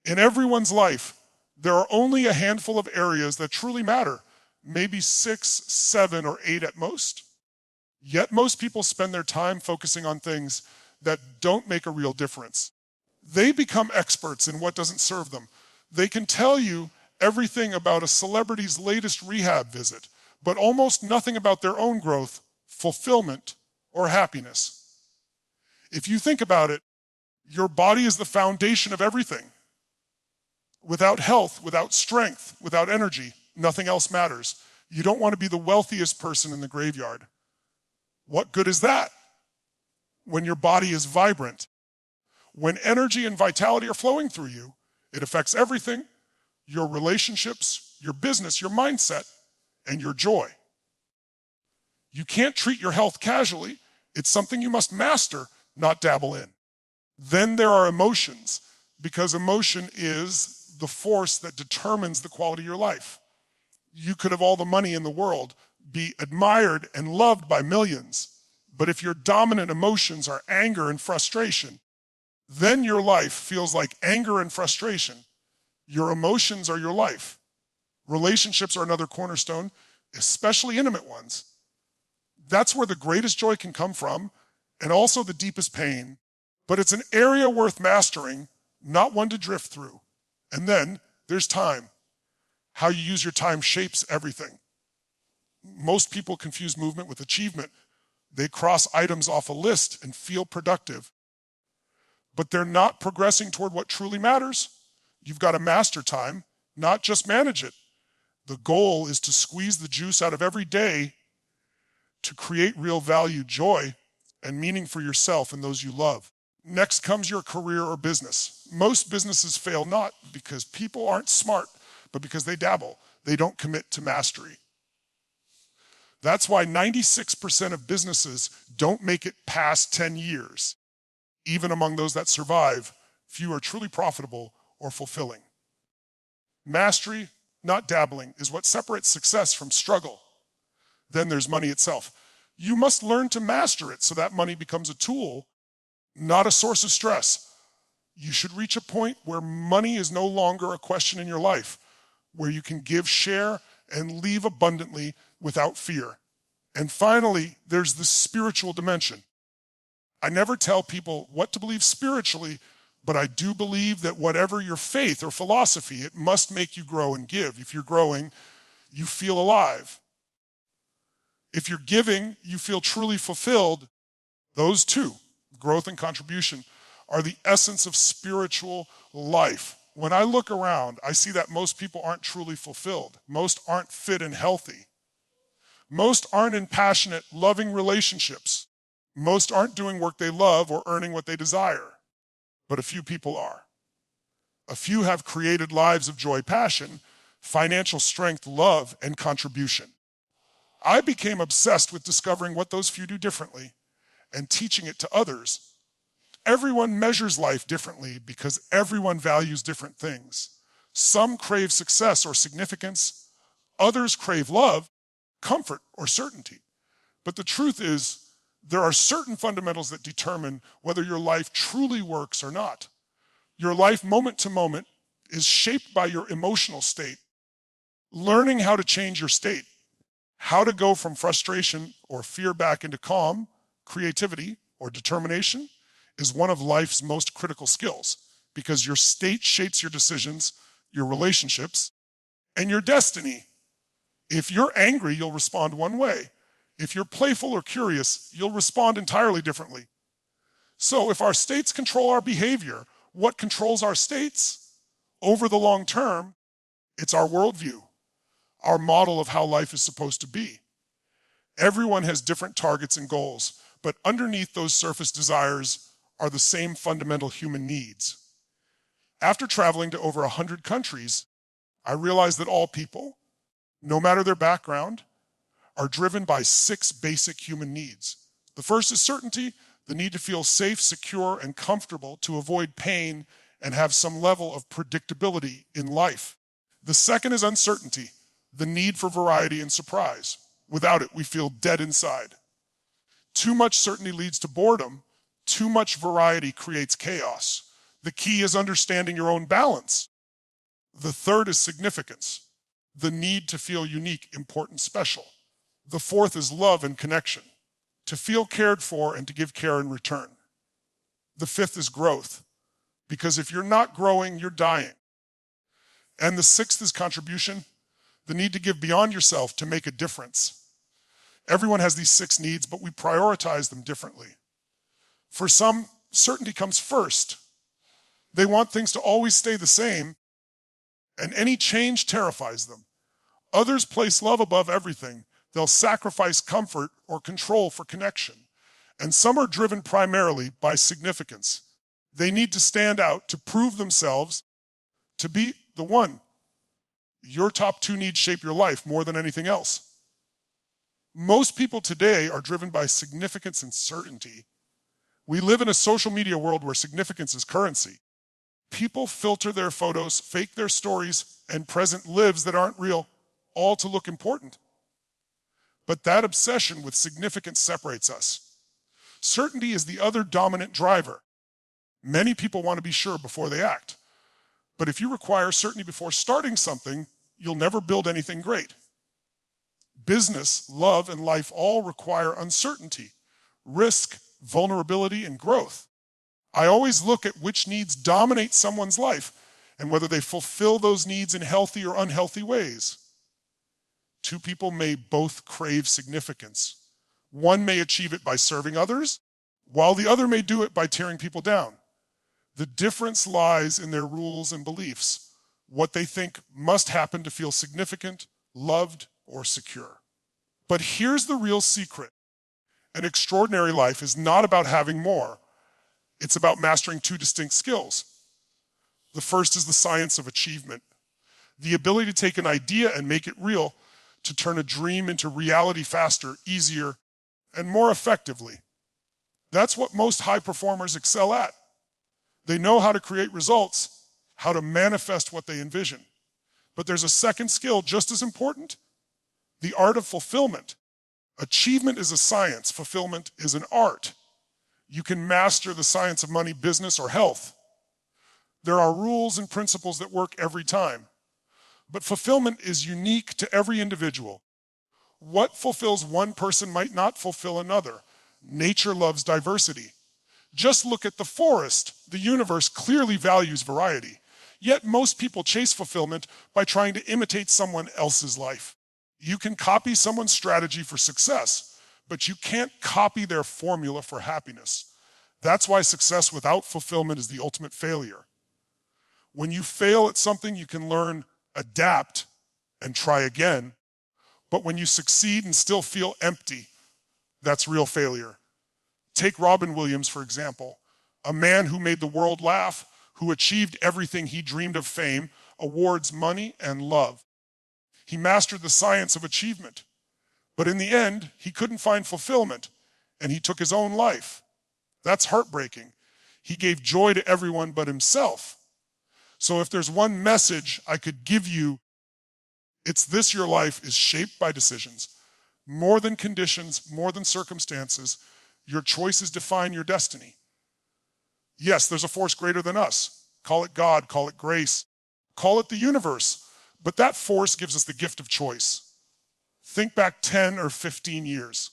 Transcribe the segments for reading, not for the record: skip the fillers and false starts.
In everyone's life, there are only a handful of areas that truly matter, maybe 6, 7, or 8 at most. Yet most people spend their time focusing on things that don't make a real difference. They become experts in what doesn't serve them. They can tell you everything about a celebrity's latest rehab visit, but almost nothing about their own growth, fulfillment, or happiness. If you think about it, your body is the foundation of everything. Without health, without strength, without energy, nothing else matters. You don't want to be the wealthiest person in the graveyard. What good is that? When your body is vibrant, when energy and vitality are flowing through you, it affects everything, your relationships, your business, your mindset, and your joy. You can't treat your health casually. It's something you must master, not dabble in. Then there are emotions, because emotion is the force that determines the quality of your life. You could have all the money in the world, be admired and loved by millions, but if your dominant emotions are anger and frustration, then your life feels like anger and frustration. Your emotions are your life. Relationships are another cornerstone, especially intimate ones. That's where the greatest joy can come from, and also the deepest pain. But it's an area worth mastering, not one to drift through. And then there's time. How you use your time shapes everything. Most people confuse movement with achievement. They cross items off a list and feel productive, but they're not progressing toward what truly matters. You've got to master time, not just manage it. The goal is to squeeze the juice out of every day to create real value, joy, and meaning for yourself and those you love. Next comes your career or business. Most businesses fail not because people aren't smart, but because they dabble. They don't commit to mastery. That's why 96% of businesses don't make it past 10 years. Even among those that survive, few are truly profitable or fulfilling. Mastery, not dabbling, is what separates success from struggle. Then there's money itself. You must learn to master it so that money becomes a tool, not a source of stress. You should reach a point where money is no longer a question in your life, where you can give, share, and leave abundantly without fear. And finally, there's the spiritual dimension. I never tell people what to believe spiritually, but I do believe that whatever your faith or philosophy, it must make you grow and give. If you're growing, you feel alive. If you're giving, you feel truly fulfilled. Those two, growth and contribution, are the essence of spiritual life. When I look around, I see that most people aren't truly fulfilled. Most aren't fit and healthy. Most aren't in passionate, loving relationships. Most aren't doing work they love or earning what they desire. But a few people are. A few have created lives of joy, passion, financial strength, love, and contribution. I became obsessed with discovering what those few do differently and teaching it to others. Everyone measures life differently because everyone values different things. Some crave success or significance. Others crave love, comfort, or certainty. But the truth is, there are certain fundamentals that determine whether your life truly works or not. Your life, moment to moment, is shaped by your emotional state. Learning how to change your state, how to go from frustration or fear back into calm, creativity, or determination, is one of life's most critical skills, because your state shapes your decisions, your relationships, and your destiny. If you're angry, you'll respond one way. If you're playful or curious, you'll respond entirely differently. So if our states control our behavior, what controls our states? Over the long term, it's our worldview, our model of how life is supposed to be. Everyone has different targets and goals, but underneath those surface desires are the same fundamental human needs. After traveling to over 100 countries, I realized that all people, no matter their background, are driven by 6 basic human needs. The first is certainty, the need to feel safe, secure, and comfortable to avoid pain and have some level of predictability in life. The second is uncertainty, the need for variety and surprise. Without it, we feel dead inside. Too much certainty leads to boredom. Too much variety creates chaos. The key is understanding your own balance. The third is significance, the need to feel unique, important, special. The fourth is love and connection, to feel cared for and to give care in return. The fifth is growth, because if you're not growing, you're dying. And the sixth is contribution, the need to give beyond yourself to make a difference. Everyone has these 6 needs, but we prioritize them differently. For some, certainty comes first. They want things to always stay the same, and any change terrifies them. Others place love above everything. They'll sacrifice comfort or control for connection. And some are driven primarily by significance. They need to stand out, to prove themselves, to be the one. Your top 2 needs shape your life more than anything else. Most people today are driven by significance and certainty. We live in a social media world where significance is currency. People filter their photos, fake their stories, and present lives that aren't real, all to look important. But that obsession with significance separates us. Certainty is the other dominant driver. Many people want to be sure before they act. But if you require certainty before starting something, you'll never build anything great. Business, love, and life all require uncertainty, risk, vulnerability, and growth. I always look at which needs dominate someone's life and whether they fulfill those needs in healthy or unhealthy ways. 2 people may both crave significance. One may achieve it by serving others, while the other may do it by tearing people down. The difference lies in their rules and beliefs, what they think must happen to feel significant, loved, or secure. But here's the real secret. An extraordinary life is not about having more. It's about mastering 2 distinct skills. The first is the science of achievement, the ability to take an idea and make it real, to turn a dream into reality faster, easier, and more effectively. That's what most high performers excel at. They know how to create results, how to manifest what they envision. But there's a second skill just as important, the art of fulfillment. Achievement is a science, fulfillment is an art. You can master the science of money, business, or health. There are rules and principles that work every time. But fulfillment is unique to every individual. What fulfills one person might not fulfill another. Nature loves diversity. Just look at the forest. The universe clearly values variety. Yet most people chase fulfillment by trying to imitate someone else's life. You can copy someone's strategy for success, but you can't copy their formula for happiness. That's why success without fulfillment is the ultimate failure. When you fail at something, you can learn, adapt, and try again. But when you succeed and still feel empty, that's real failure. Take Robin Williams, for example, a man who made the world laugh, who achieved everything he dreamed of: fame, awards, money, and love. He mastered the science of achievement. But in the end, he couldn't find fulfillment, and he took his own life. That's heartbreaking. He gave joy to everyone but himself. So if there's one message I could give you, it's this: your life is shaped by decisions. More than conditions, more than circumstances, your choices define your destiny. Yes, there's a force greater than us. Call it God, call it grace, call it the universe. But that force gives us the gift of choice. Think back 10 or 15 years.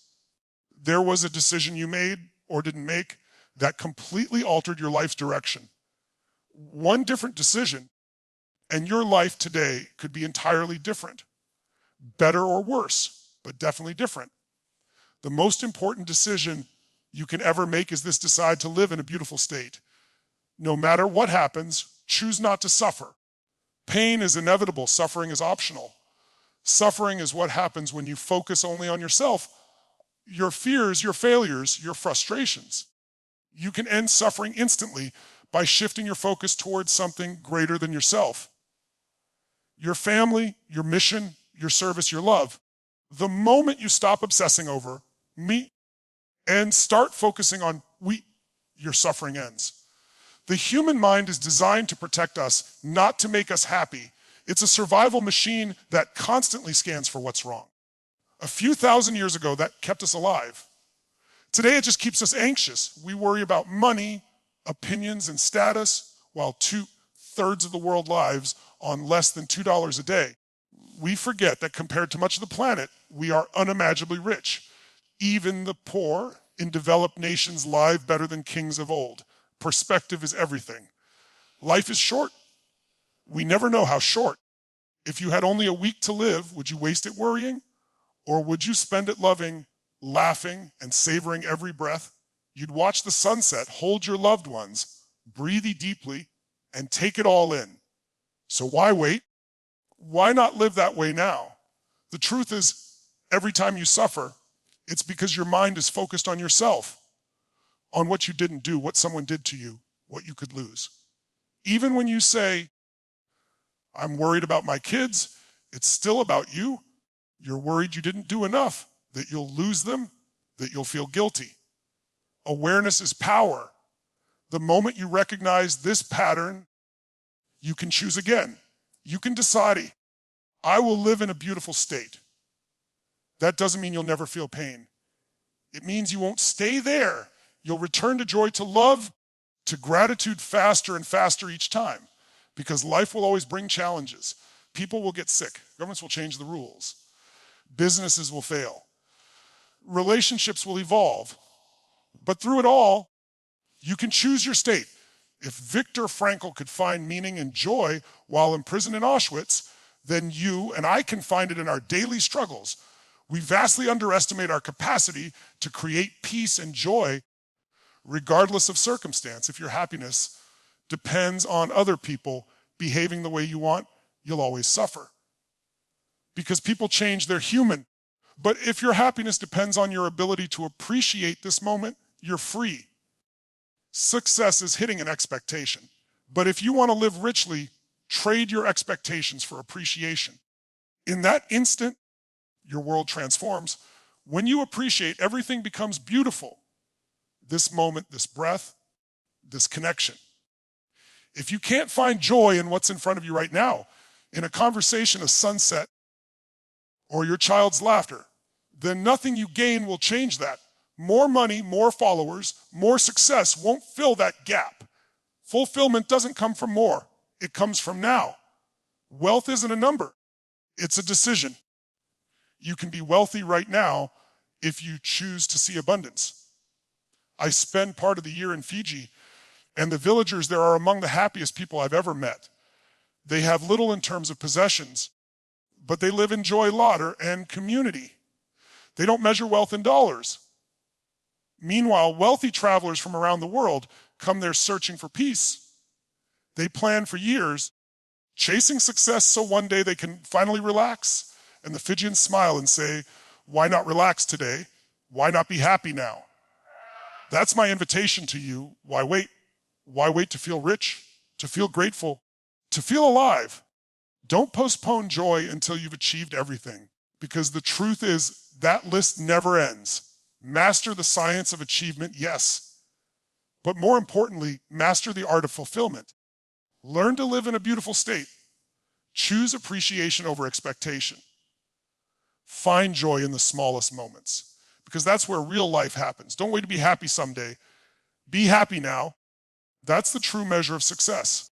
There was a decision you made or didn't make that completely altered your life's direction. One different decision, and your life today could be entirely different. Better or worse, but definitely different. The most important decision you can ever make is this: decide to live in a beautiful state. No matter what happens, choose not to suffer. Pain is inevitable, suffering is optional. Suffering is what happens when you focus only on yourself, your fears, your failures, your frustrations. You can end suffering instantly by shifting your focus towards something greater than yourself. Your family, your mission, your service, your love. The moment you stop obsessing over me and start focusing on we, your suffering ends. The human mind is designed to protect us, not to make us happy. It's a survival machine that constantly scans for what's wrong. A few thousand years ago, that kept us alive. Today, it just keeps us anxious. We worry about money, opinions, and status. while 2/3 of the world lives on less than $2 a day. We forget that compared to much of the planet, we are unimaginably rich. Even the poor in developed nations live better than kings of old. Perspective is everything. Life is short. We never know how short. If you had only a week to live, would you waste it worrying? Or would you spend it loving, laughing, and savoring every breath? You'd watch the sunset, hold your loved ones, breathe deeply, and take it all in. So why wait? Why not live that way now? The truth is, every time you suffer, it's because your mind is focused on yourself, on what you didn't do, what someone did to you, what you could lose. Even when you say, I'm worried about my kids, it's still about you. You're worried you didn't do enough, that you'll lose them, that you'll feel guilty. Awareness is power. The moment you recognize this pattern, you can choose again. You can decide, I will live in a beautiful state. That doesn't mean you'll never feel pain. It means you won't stay there. You'll return to joy, to love, to gratitude faster and faster each time, because life will always bring challenges. People will get sick. Governments will change the rules. Businesses will fail. Relationships will evolve. But through it all, you can choose your state. If Viktor Frankl could find meaning and joy while imprisoned in Auschwitz, then you and I can find it in our daily struggles. We vastly underestimate our capacity to create peace and joy regardless of circumstance. If your happiness depends on other people behaving the way you want, you'll always suffer. Because people change, they're human. But if your happiness depends on your ability to appreciate this moment, you're free. Success is hitting an expectation. But if you want to live richly, trade your expectations for appreciation. In that instant, your world transforms. When you appreciate, everything becomes beautiful. This moment, this breath, this connection. If you can't find joy in what's in front of you right now, in a conversation, a sunset, or your child's laughter, then nothing you gain will change that. More money, more followers, more success won't fill that gap. Fulfillment doesn't come from more. It comes from now. Wealth isn't a number. It's a decision. You can be wealthy right now if you choose to see abundance. I spend part of the year in Fiji, and the villagers there are among the happiest people I've ever met. They have little in terms of possessions, but they live in joy, laughter, and community. They don't measure wealth in dollars. Meanwhile, wealthy travelers from around the world come there searching for peace. They plan for years, chasing success so one day they can finally relax. And the Fijians smile and say, why not relax today? Why not be happy now? That's my invitation to you. Why wait? Why wait to feel rich, to feel grateful, to feel alive? Don't postpone joy until you've achieved everything, because the truth is that list never ends. Master the science of achievement, yes. But more importantly, master the art of fulfillment. Learn to live in a beautiful state. Choose appreciation over expectation. Find joy in the smallest moments, because that's where real life happens. Don't wait to be happy someday. Be happy now. That's the true measure of success.